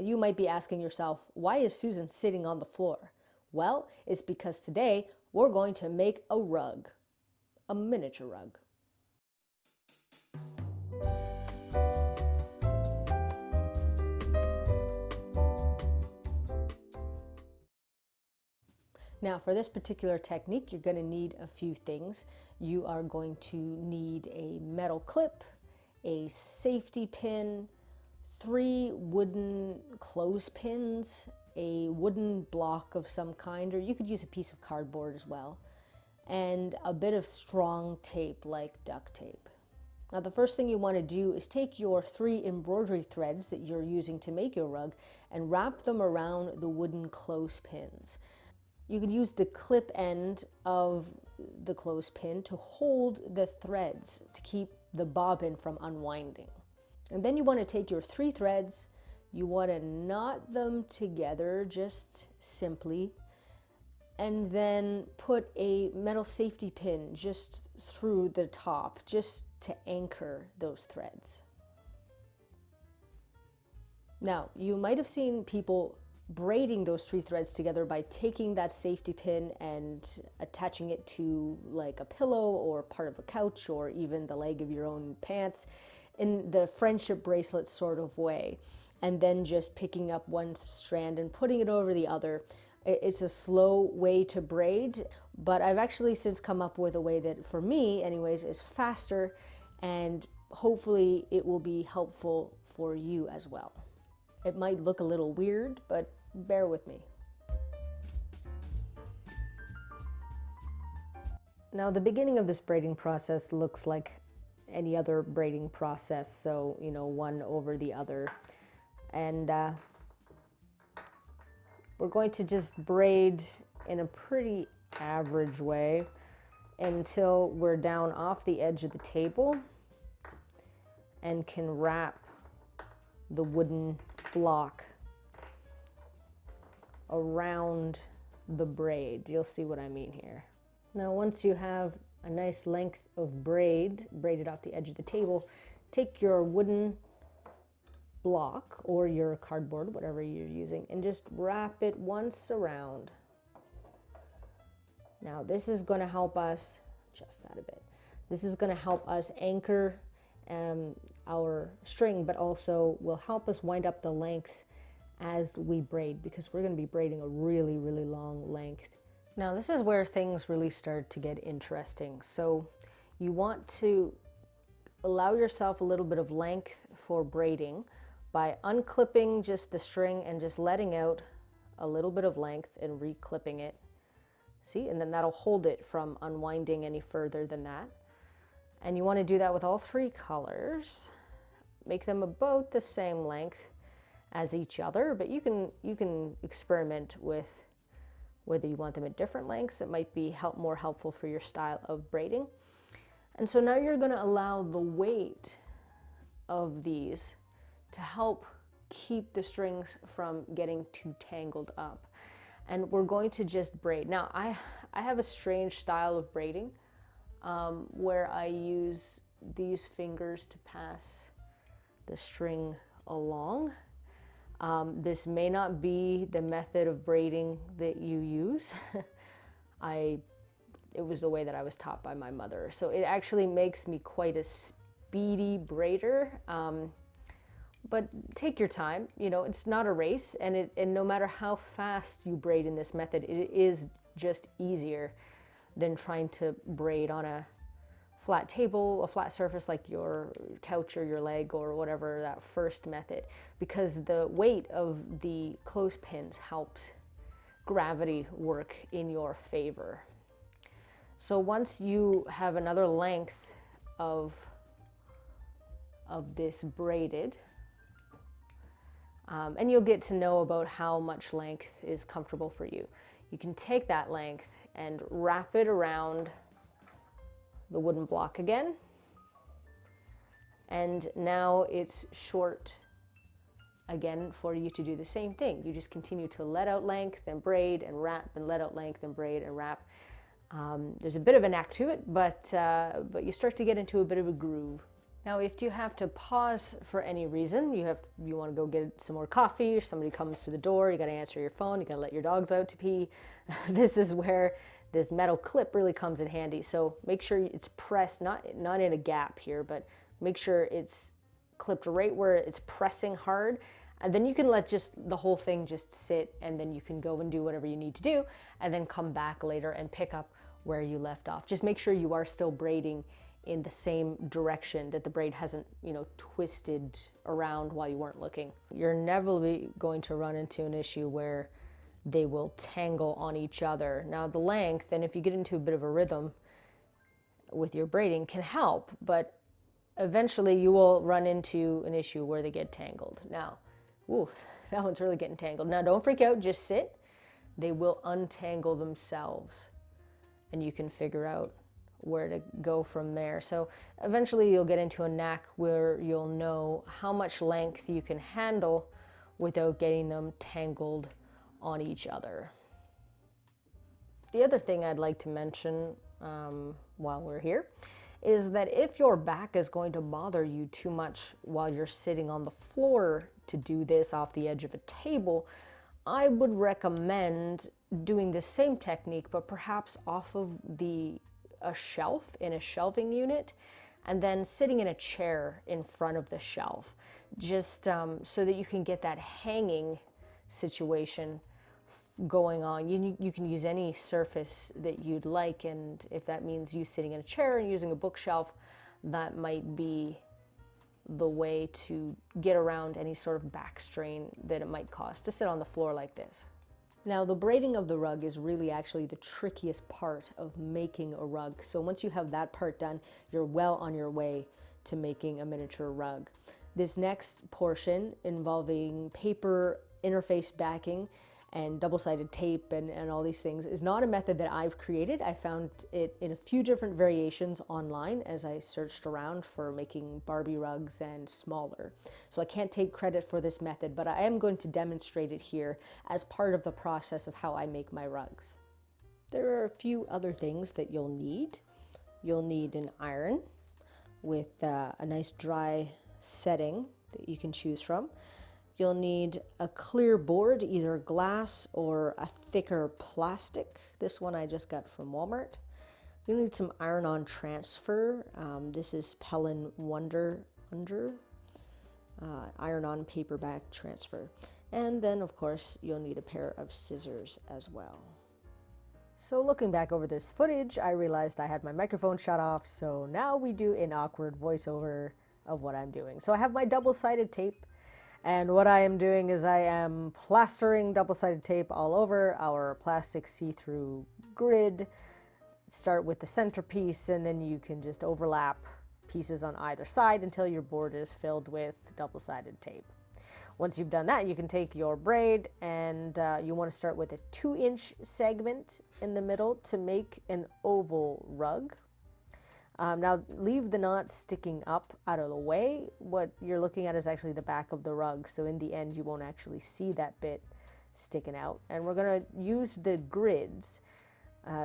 You might be asking yourself, why is Susan sitting on the floor? Well, it's because today we're going to make a rug, a miniature rug. Now, for this particular technique, you're going to need a few things. You are going to need a metal clip, a safety pin, 3 wooden clothespins, a wooden block of some kind, or you could use a piece of cardboard as well, and a bit of strong tape like duct tape. Now, the first thing you want to do is take your 3 embroidery threads that you're using to make your rug and wrap them around the wooden clothespins. You could use the clip end of the clothespin to hold the threads to keep the bobbin from unwinding. And then you want to take your 3 threads, you want to knot them together just simply, and then put a metal safety pin just through the top, just to anchor those threads. Now, you might have seen people braiding those 3 threads together by taking that safety pin and attaching it to like a pillow or part of a couch or even the leg of your own pants in the friendship bracelet sort of way, and then just picking up one strand and putting it over the other. It's a slow way to braid, but I've actually since come up with a way that, for me anyways, is faster, and hopefully it will be helpful for you as well. It might look a little weird, but bear with me. Now, the beginning of this braiding process looks like any other braiding process, so, one over the other. And we're going to just braid in a pretty average way until we're down off the edge of the table and can wrap the wooden block around the braid. You'll see what I mean here. Now, once you have a nice length of braided off the edge of the table, take your wooden block or your cardboard, whatever you're using, and just wrap it once around. Now, this is going to help us, adjust that a bit. This is going to help us anchor our string, but also will help us wind up the length as we braid, because we're going to be braiding a really, really long length. Now, this is where things really start to get interesting. So you want to allow yourself a little bit of length for braiding by unclipping just the string and just letting out a little bit of length and reclipping it. See, and then that'll hold it from unwinding any further than that. And you want to do that with all 3 colors. Make them about the same length as each other, but you can experiment with whether you want them at different lengths. It might be more helpful for your style of braiding. And so now you're going to allow the weight of these to help keep the strings from getting too tangled up. And we're going to just braid. Now, I have a strange style of braiding where I use these fingers to pass the string along. This may not be the method of braiding that you use. It was the way that I was taught by my mother. So it actually makes me quite a speedy braider. But take your time, it's not a race, and no matter how fast you braid in this method, it is just easier than trying to braid on a flat table, a flat surface like your couch or your leg or whatever, that first method, because the weight of the clothespins helps gravity work in your favor. So once you have another length of this braided, and you'll get to know about how much length is comfortable for you, you can take that length and wrap it around the wooden block again. And now it's short again for you to do the same thing. You just continue to let out length and braid and wrap, and let out length and braid and wrap. There's a bit of a knack to it, but you start to get into a bit of a groove. Now, if you have to pause for any reason, you want to go get some more coffee, or somebody comes to the door, you got to answer your phone, you got to let your dogs out to pee. This is where this metal clip really comes in handy. So make sure it's pressed, not in a gap here, but make sure it's clipped right where it's pressing hard. And then you can let just the whole thing just sit, and then you can go and do whatever you need to do, and then come back later and pick up where you left off. Just make sure you are still braiding in the same direction, that the braid hasn't, twisted around while you weren't looking. You're never going to run into an issue where they will tangle on each other. Now, the length, and if you get into a bit of a rhythm with your braiding, can help, but eventually you will run into an issue where they get tangled. Now, that one's really getting tangled. Now, don't freak out, just sit. They will untangle themselves, and you can figure out where to go from there. So eventually you'll get into a knack where you'll know how much length you can handle without getting them tangled on each other. The other thing I'd like to mention while we're here is that if your back is going to bother you too much while you're sitting on the floor to do this off the edge of a table, I would recommend doing the same technique, but perhaps off of a shelf in a shelving unit, and then sitting in a chair in front of the shelf, just so that you can get that hanging situation going on. You can use any surface that you'd like, and if that means you sitting in a chair and using a bookshelf, that might be the way to get around any sort of back strain that it might cause to sit on the floor like this. Now, the braiding of the rug is really actually the trickiest part of making a rug. So once you have that part done, you're well on your way to making a miniature rug. This next portion, involving paper interface backing and double-sided tape and all these things, is not a method that I've created. I found it in a few different variations online as I searched around for making Barbie rugs and smaller. So I can't take credit for this method, but I am going to demonstrate it here as part of the process of how I make my rugs. There are a few other things that you'll need. You'll need an iron with a nice dry setting that you can choose from. You'll need a clear board, either glass or a thicker plastic. This one I just got from Walmart. You'll need some iron-on transfer. This is Pellin Wonder Under iron-on paperback transfer. And then, of course, you'll need a pair of scissors as well. So looking back over this footage, I realized I had my microphone shut off, so now we do an awkward voiceover of what I'm doing. So I have my double-sided tape. And what I am doing is I am plastering double-sided tape all over our plastic see-through grid. Start with the centerpiece, and then you can just overlap pieces on either side until your board is filled with double-sided tape. Once you've done that, you can take your braid, and you want to start with a 2-inch segment in the middle to make an oval rug. Now leave the knot sticking up out of the way. What you're looking at is actually the back of the rug, so in the end you won't actually see that bit sticking out. And we're going to use the grids.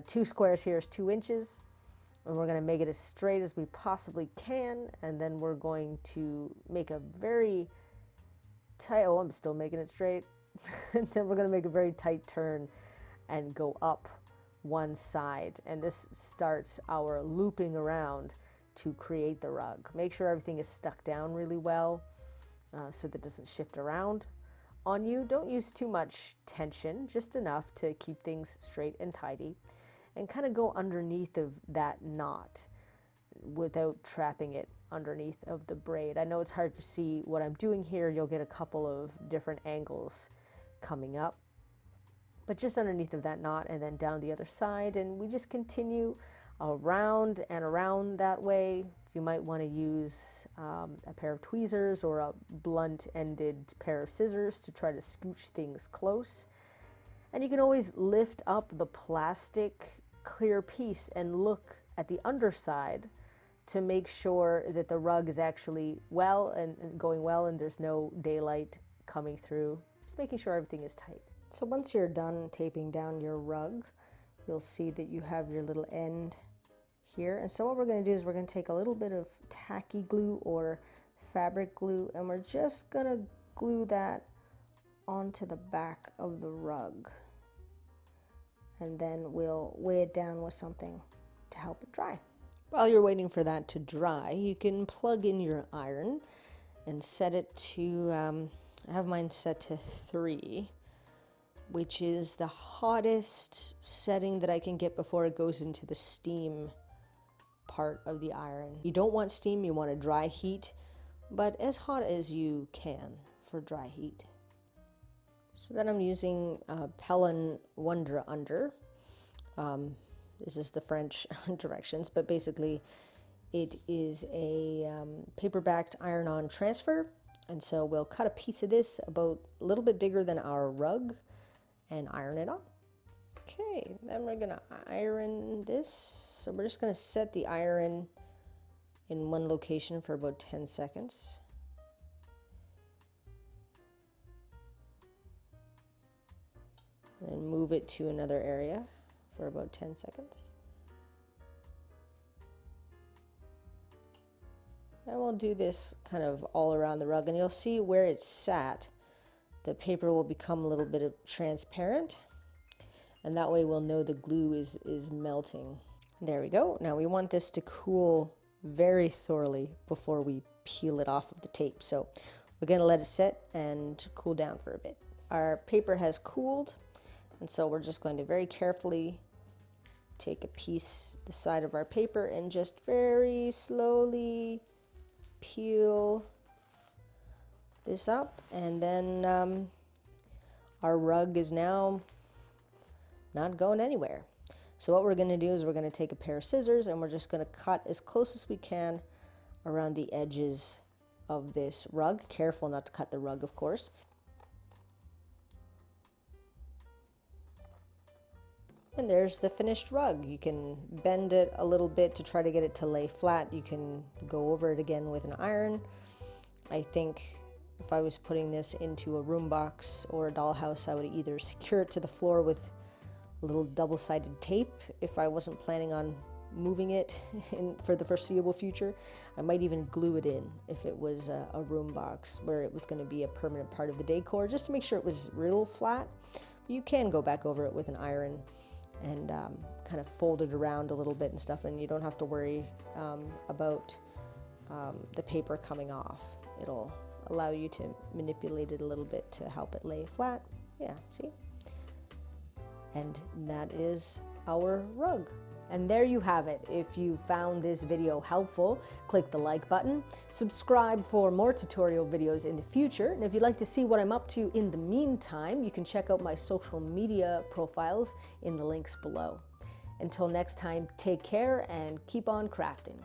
2 squares here is 2 inches, and we're going to make it as straight as we possibly can, and then we're going to make a very tight, I'm still making it straight. And then we're going to make a very tight turn and go up one side, and this starts our looping around to create the rug. Make sure everything is stuck down really well so that it doesn't shift around on you. Don't use too much tension, just enough to keep things straight and tidy, and kind of go underneath of that knot without trapping it underneath of the braid. I know it's hard to see what I'm doing here. You'll get a couple of different angles coming up, but just underneath of that knot, and then down the other side, and we just continue around and around that way. You might want to use a pair of tweezers or a blunt-ended pair of scissors to try to scooch things close. And you can always lift up the plastic clear piece and look at the underside to make sure that the rug is actually well and going well, and there's no daylight coming through. Just making sure everything is tight. So once you're done taping down your rug, you'll see that you have your little end here. And so what we're going to do is we're going to take a little bit of tacky glue or fabric glue, and we're just going to glue that onto the back of the rug. And then we'll weigh it down with something to help it dry. While you're waiting for that to dry, you can plug in your iron and set it to, I have mine set to 3, which is the hottest setting that I can get before it goes into the steam part of the iron. You don't want steam, you want a dry heat, but as hot as you can for dry heat. So then I'm using Pellon Wonder Under. This is the French directions, but basically it is a paper-backed iron-on transfer. And so we'll cut a piece of this about a little bit bigger than our rug and iron it on. Okay, then we're gonna iron this. So we're just gonna set the iron in one location for about 10 seconds. And then move it to another area for about 10 seconds. And we'll do this kind of all around the rug, and you'll see where it's sat, the paper will become a little bit of transparent, and that way we'll know the glue is melting. There we go. Now we want this to cool very thoroughly before we peel it off of the tape. So we're going to let it sit and cool down for a bit. Our paper has cooled, and so we're just going to very carefully take a piece, the side of our paper, and just very slowly peel this up. And then our rug is now not going anywhere. So what we're going to do is we're going to take a pair of scissors, and we're just going to cut as close as we can around the edges of this rug. Careful not to cut the rug, of course. And there's the finished rug. You can bend it a little bit to try to get it to lay flat. You can go over it again with an iron. I think if I was putting this into a room box or a dollhouse, I would either secure it to the floor with a little double-sided tape if I wasn't planning on moving it for the foreseeable future. I might even glue it in if it was a room box where it was going to be a permanent part of the decor, just to make sure it was real flat. You can go back over it with an iron and kind of fold it around a little bit and stuff, and you don't have to worry about the paper coming off. It'll allow you to manipulate it a little bit to help it lay flat. Yeah, see? And that is our rug. And there you have it. If you found this video helpful, click the like button, subscribe for more tutorial videos in the future, and if you'd like to see what I'm up to in the meantime, you can check out my social media profiles in the links below. Until next time, take care and keep on crafting.